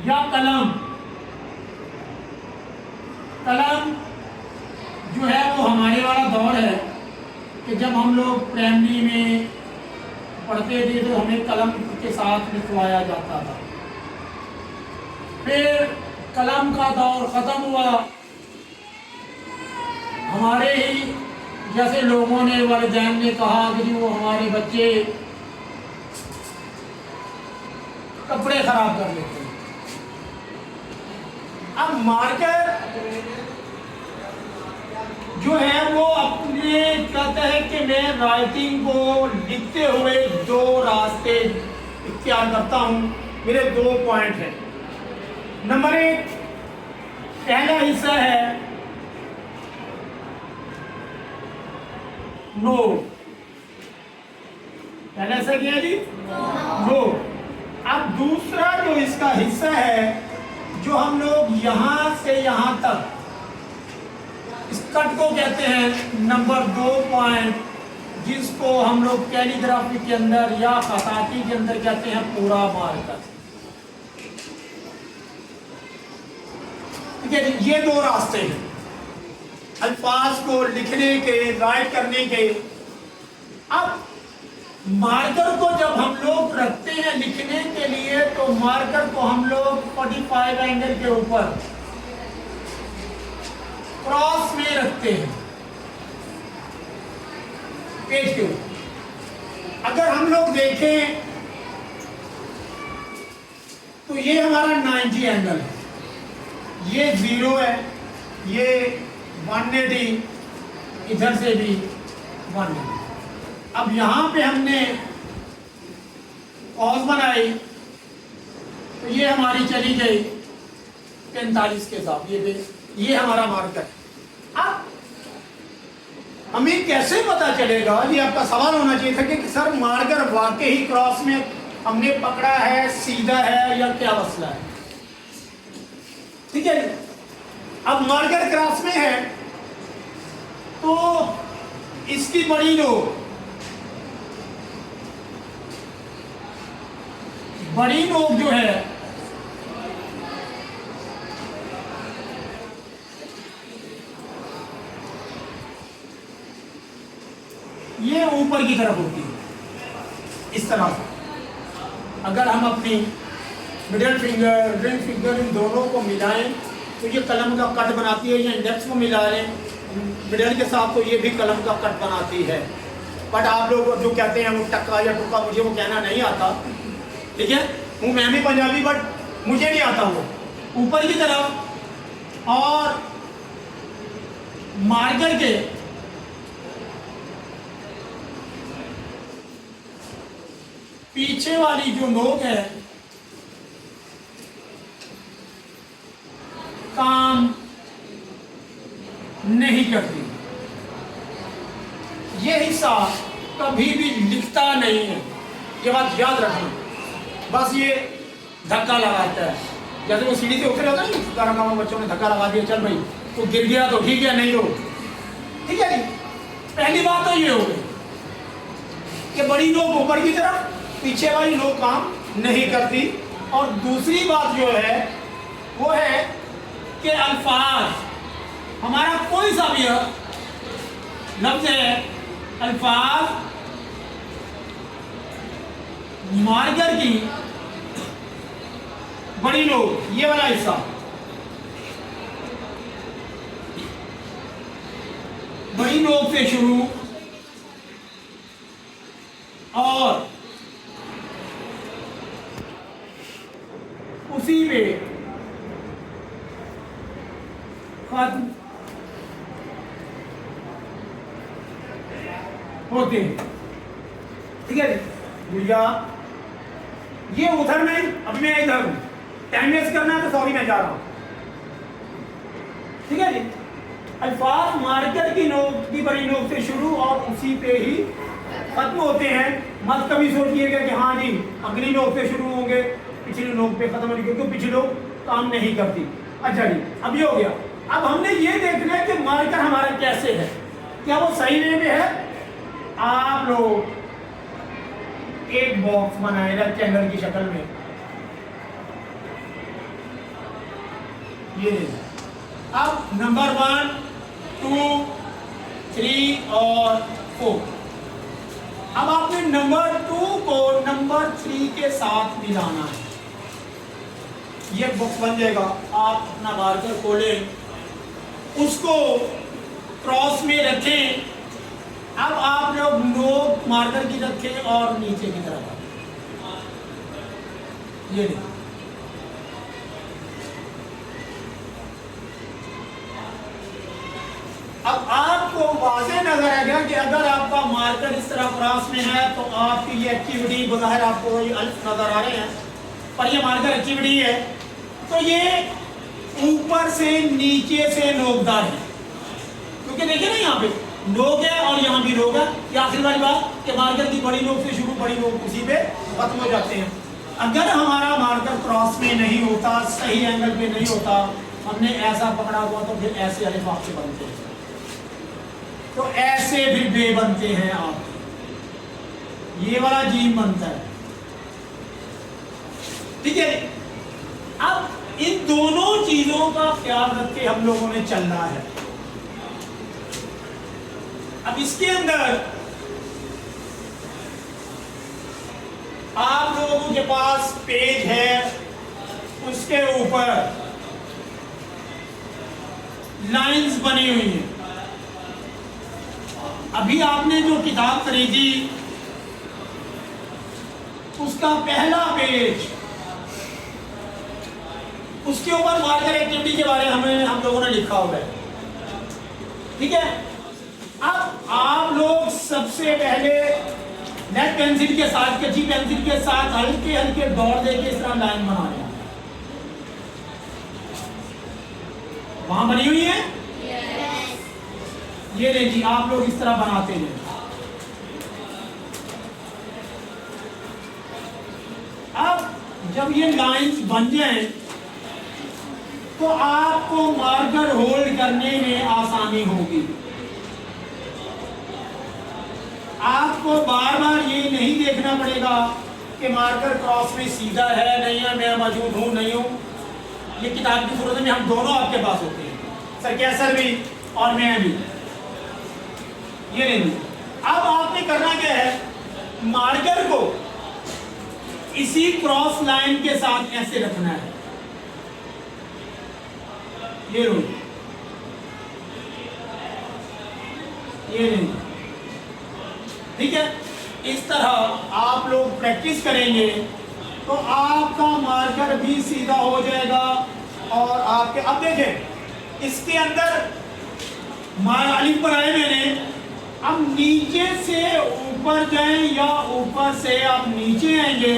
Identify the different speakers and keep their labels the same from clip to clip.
Speaker 1: या कलम। कलम जो है वो हमारे वाला दौर है कि जब हम लोग प्राइमरी में पढ़ते थे तो हमें कलम के साथ लिखवाया जाता था। फिर कलम का दौर ख़त्म हुआ। हमारे ही जैसे लोगों ने, वालिदैन ने कहा कि वो हमारे बच्चे कपड़े खराब कर लेते हैं। अब मार्कर जो है वो अपने कहते हैं कि मैं राइटिंग को लिखते हुए दो रास्ते इख्तियार करता हूं। मेरे 2 पॉइंट हैं। नंबर 1, पहला हिस्सा है नो। पहला हिस्सा क्या है जी? नो। अब दूसरा जो इसका हिस्सा है, जो हम लोग यहां से यहां तक, इस कट को कहते हैं नंबर 2 पॉइंट, जिसको हम लोग कैलीग्राफी के अंदर या खताती के अंदर कहते हैं पूरा मार्कर। ठीक है जी, ये 2 रास्ते हैं अल्फाज को लिखने के, राइट करने के। अब मार्कर को जब हम लोग रखते हैं लिखने के लिए, तो मार्कर को हम लोग 45 एंगल के ऊपर क्रॉस में रखते हैं पेज के ऊपर। अगर हम लोग देखें तो ये हमारा 90 एंगल है, ये 0 है, ये 180, इधर से भी 180। अब यहां पे हमने कॉस बनाई तो ये हमारी चली गई 45 के साथ। ये हमारा मार्कर। अब हमें कैसे पता चलेगा, ये आपका सवाल होना चाहिए था कि सर मार्कर वाकई ही क्रॉस में हमने पकड़ा है, सीधा है, या क्या मसला है? ठीक है, अब मार्कर क्रॉस में है तो इसकी बड़ी नोक जो है ये ऊपर की तरफ होती है, इस तरह से। अगर हम अपनी मिडिल फिंगर, रिंग फिंगर, इन दोनों को मिलाएं तो ये कलम का कट बनाती है। या इंडेक्स को मिला लें मिडिल के साथ तो ये भी कलम का कट बनाती है। बट आप लोग जो कहते हैं वो टक्का या टुक्का, मुझे वो कहना नहीं आता। ठीक है, हूँ मैं भी पंजाबी, बट मुझे नहीं आता वो ऊपर की तरफ। और मार्कर के पीछे वाली जो नोक है काम नहीं करती। ये हिस्सा कभी भी लिखता नहीं है, ये बात याद रखना। बस ये धक्का लगाता है। जैसे वो सीढ़ी से उतरे होता है ना, बच्चों ने धक्का लगा दिया, चल भाई तो गिर गया तो ठीक है, नहीं हो ठीक है जी। पहली बात तो ये हो गई कि बड़ी नोक ऊपर की तरफ, पीछे वाली नोक काम नहीं करती। और दूसरी बात जो है वो है कि अल्फाज, हमारा कोई सा भी लफ्ज है, अल्फाज मार्कर की बड़ी नोक, ये वाला हिस्सा, बड़ी नोक से शुरू और उसी में खत्म होते हैं। ठीक है भैया, ये उधर नहीं, अभी मैं इधर हूं, टाइम वेस्ट करना है तो सॉरी मैं जा रहा हूं। ठीक है जी, अल्फाज मार्कर की नोक की बड़ी नोक से शुरू और उसी पे ही खत्म होते हैं। मत कभी सोचिएगा कि हाँ जी अगली नोक से शुरू होंगे, पिछली नोक पे खत्म होंगे, क्योंकि पिछली नोक काम नहीं करती। अच्छा जी, अब ये हो गया। अब हमने ये देखना है कि मार्कर हमारा कैसे है, क्या वो सही वे में है। आप लोग एक बॉक्स बनाए रेक्टेंगल की शक्ल में, ये अब नंबर 1, 2, 3 और 4। अब आपने नंबर 2 को नंबर 3 के साथ मिलाना है। ये बॉक्स बन जाएगा, आप अपना मार्कर खोलें, उसको क्रॉस में रखें। अब आप लोग नोक मार्कर की रखें और नीचे की तरफ ये नहीं। अब आपको वाज़ेह नजर आएगा कि अगर आपका मार्कर इस तरह क्रॉस में है तो आपकी ये एक्टिविटी बज़ाहिर आपको ये अल्फ नजर आ रहे हैं, पर ये मार्कर एक्टिविटी है तो ये ऊपर से नीचे से नोकदार है, क्योंकि देखिए ना यहाँ पे नोक है और यहाँ भी नोक है। ये आखिरी वाली बात कि मार्कर की बड़ी नोक से शुरू, बड़ी नोक उसी पे खत्म हो जाते हैं। अगर हमारा मार्कर क्रॉस में नहीं होता, सही एंगल पे नहीं होता, हमने ऐसा पकड़ा हुआ तो फिर ऐसे अलिफ आपसे बनते हैं, तो ऐसे भी बे बनते हैं आप, ये वाला जीम बनता है। ठीक है, अब इन दोनों चीजों का ख्याल रख के हम लोगों ने चलना है। अब इसके अंदर आप लोगों के पास पेज है, उसके ऊपर लाइंस बनी हुई हैं। अभी आपने जो किताब खरीदी उसका पहला पेज, उसके ऊपर मार्कर एक्टिविटी के बारे में हम लोगों ने लिखा हुआ है। ठीक है, अब आप लोग सबसे पहले नेट पेंसिल के साथ, कच्ची पेंसिल के साथ हल्के हल्के दौड़ देके इस तरह लाइन बना रहे हैं। वहां बनी हुई है ये देखिए, आप लोग इस तरह बनाते हैं। अब जब ये लाइंस बन जाएं तो आपको मार्कर होल्ड करने में आसानी होगी। आपको बार बार ये नहीं देखना पड़ेगा कि मार्कर क्रॉस में सीधा है नहीं है, मैं मौजूद हूं नहीं हूं। ये किताब की सूरत में हम दोनों आपके पास होते हैं, सर कैसर भी और मैं भी। ये नहीं, अब आपने करना क्या है, मार्कर को इसी क्रॉस लाइन के साथ ऐसे रखना है। ये लो, ये नहीं, ठीक है। इस तरह आप लोग प्रैक्टिस करेंगे तो आपका मार्कर भी सीधा हो जाएगा। और आपके अब देखें इसके अंदर अलिफ बनाए मैंने, अब नीचे से ऊपर जाएं या ऊपर से आप नीचे आएंगे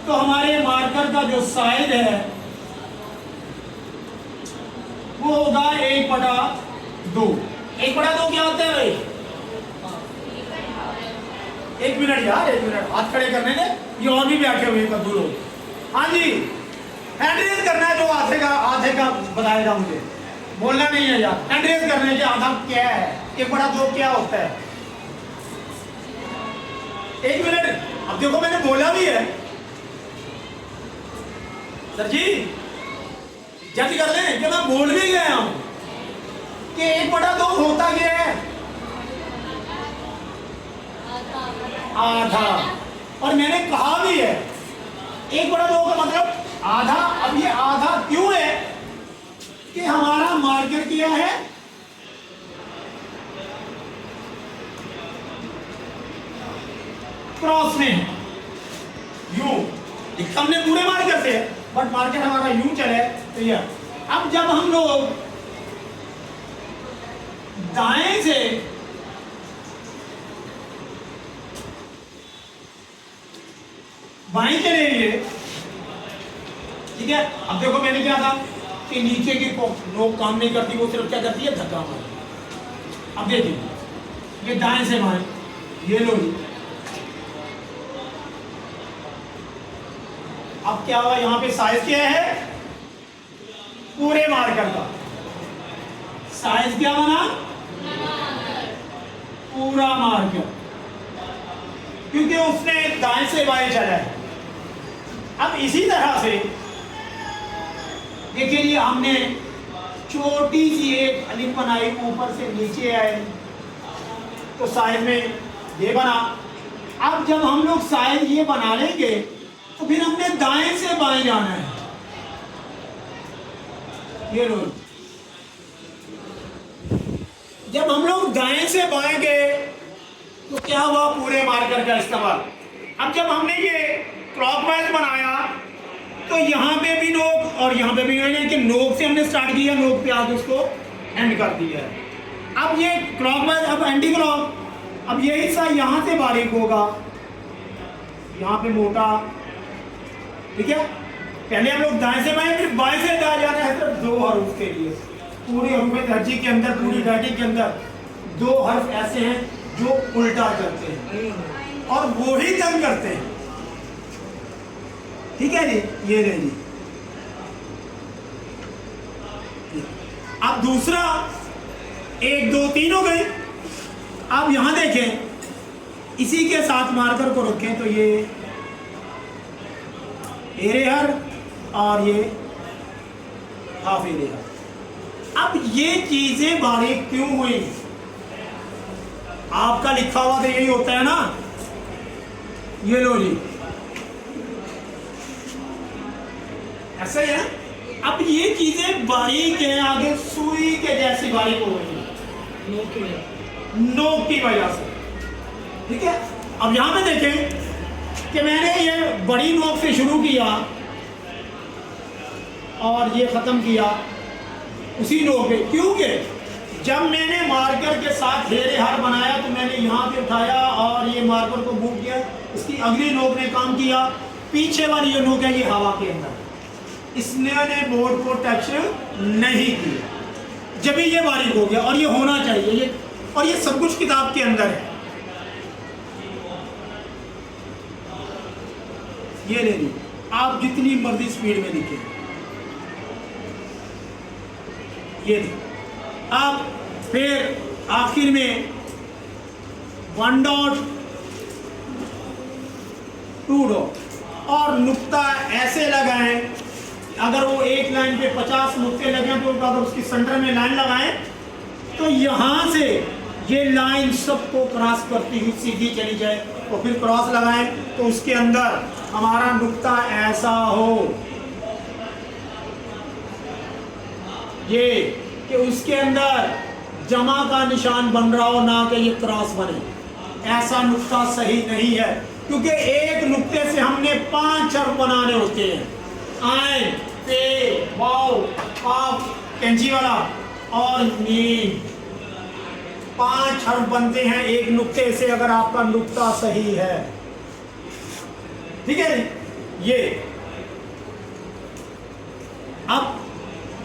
Speaker 1: तो हमारे मार्कर का जो साइज है वो होगा 1/2। 1/2 क्या होता है भाई? 1 मिनट यार, 1 मिनट, हाथ खड़े करने ने, ये और भी बैठे हुए कद्दू लोग। हाँ जी, हैंड रेज करना है, जो आधे का बताएगा मुझे, बोलना नहीं है यार। हैंड रेज करने के आधा क्या है, 1/2 क्या होता है? 1 मिनट, अब देखो मैंने बोला भी है सर जी, जल्दी कर लें कि मैं बोल भी गया हूं कि 1/2 होता क्या है? आधा। और मैंने कहा भी है 1/2 का मतलब आधा। अब ये आधा क्यों है कि हमारा मार्कर क्या है, क्रॉस में है, यूं हमने पूरे मार्कर से, बट मार्कर हमारा यूं चले तो ये। अब जब हम लोग दाएं से बाएं चलेंगे, ठीक है। अब देखो मैंने क्या था कि नीचे की नोक काम नहीं करती, वो सिर्फ क्या करती है, धक्का मार। अब देखिए ये दाएं से बाएं, ये लो। अब क्या हुआ, यहाँ पे साइज क्या है, पूरे मार्कर का साइज क्या बना, पूरा मार्कर, क्योंकि उसने दाएं से बाएं चला है। अब इसी तरह से देखिए ये हमने छोटी सी एक अलिफ बनाई, ऊपर से नीचे आए तो साइज में ये बना। अब जब हम लोग साइज ये बना लेंगे तो फिर हमने दाएं से बाएं जाना है। ये लो, जब हम लोग दाएं से बाएं गए तो क्या हुआ, पूरे मार्कर का इस्तेमाल। अब जब हमने ये क्लॉकवाइज बनाया तो यहाँ पे भी नोक और यहाँ पे भी, यानी कि नोक से हमने स्टार्ट किया, नोक पे आके उसको एंड कर दिया है। अब ये क्लॉकवाइज, अब एंटी क्लॉक, अब ये हिस्सा यहाँ से बारीक होगा, यहाँ पे मोटा, ठीक है। पहले हम लोग दाएं से बाएं, फिर बाएं से दाएं जाना है। सिर्फ 2 हर्फ के लिए पूरी हरूफ दर्जी के अंदर, पूरी राइटिंग के अंदर 2 हर्फ ऐसे हैं जो उल्टा करते हैं और वो ही तंग करते हैं, ठीक है जी। ये ले जी। अब दूसरा 1 2 3 हो गए। अब यहां देखें, इसी के साथ मार्कर को रखें तो ये एरेहर और ये हाफ एरेहर। अब ये चीजें बारीक क्यों हुई, आपका लिखा हुआ तो यही होता है ना। ये लो जी, ऐसा ही है। अब ये चीजें बारीक है, आगे सुई के जैसी बारीक हो गई नोक की वजह से, ठीक है। अब यहां पे देखें कि मैंने ये बड़ी नोक से शुरू किया और ये खत्म किया उसी नोक पे, क्योंकि जब मैंने मार्कर के साथ घेरे हार बनाया तो मैंने यहाँ पे उठाया और ये मार्कर को मूव किया, इसकी अगली नोक ने काम किया। पीछे वाली जो नोक है ये हवा के अंदर, इसने बोर्ड को टच नहीं किया, जब ये बारीक हो गया। और ये होना चाहिए, ये और ये सब कुछ किताब के अंदर है। ये ले ली, आप जितनी मर्जी स्पीड में लिखें। ये आप फिर आखिर में 1 डॉट 2 डॉट और नुक्ता ऐसे लगाएं। अगर वो एक लाइन पे 50 नुक्ते लगे तो अगर उसकी सेंटर में लाइन लगाएं तो यहां से ये लाइन सबको क्रॉस करती हुई सीधी चली जाए, और फिर क्रॉस लगाएं तो उसके अंदर हमारा नुक्ता ऐसा हो, ये कि उसके अंदर जमा का निशान बन रहा हो, ना कि ये क्रॉस बने। ऐसा नुक्ता सही नहीं है, क्योंकि एक नुक्ते से हमने 5 हर्फ बनाने होते हैं। आइन, पे, वाव, काफ, कैंची वाला और मीम, 5 हर्फ बनते हैं एक नुक्ते से, अगर आपका नुक्ता सही है, ठीक है। ये अब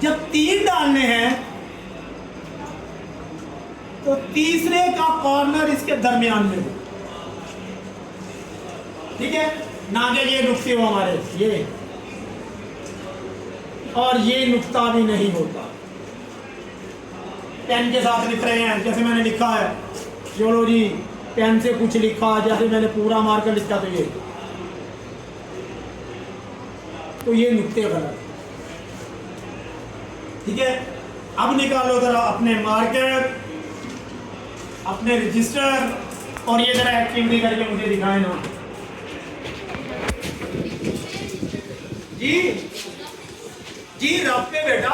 Speaker 1: जब 3 डालने हैं तो तीसरे का कॉर्नर इसके दरमियान में हो, ठीक है, ना कि ये नुक्ते हो हमारे, ये और ये नुक्ता भी नहीं होता। पेन के साथ लिख रहे हैं, जैसे मैंने लिखा है, चलो जी पेन से कुछ लिखा, जैसे मैंने पूरा मार्कर लिखा तो ये नुक्ते गलत, ठीक है। अब निकालो जरा अपने मार्कर, अपने रजिस्टर, और ये जरा एक्टिविटी करके मुझे दिखाए ना जी। जी रब पे बेटा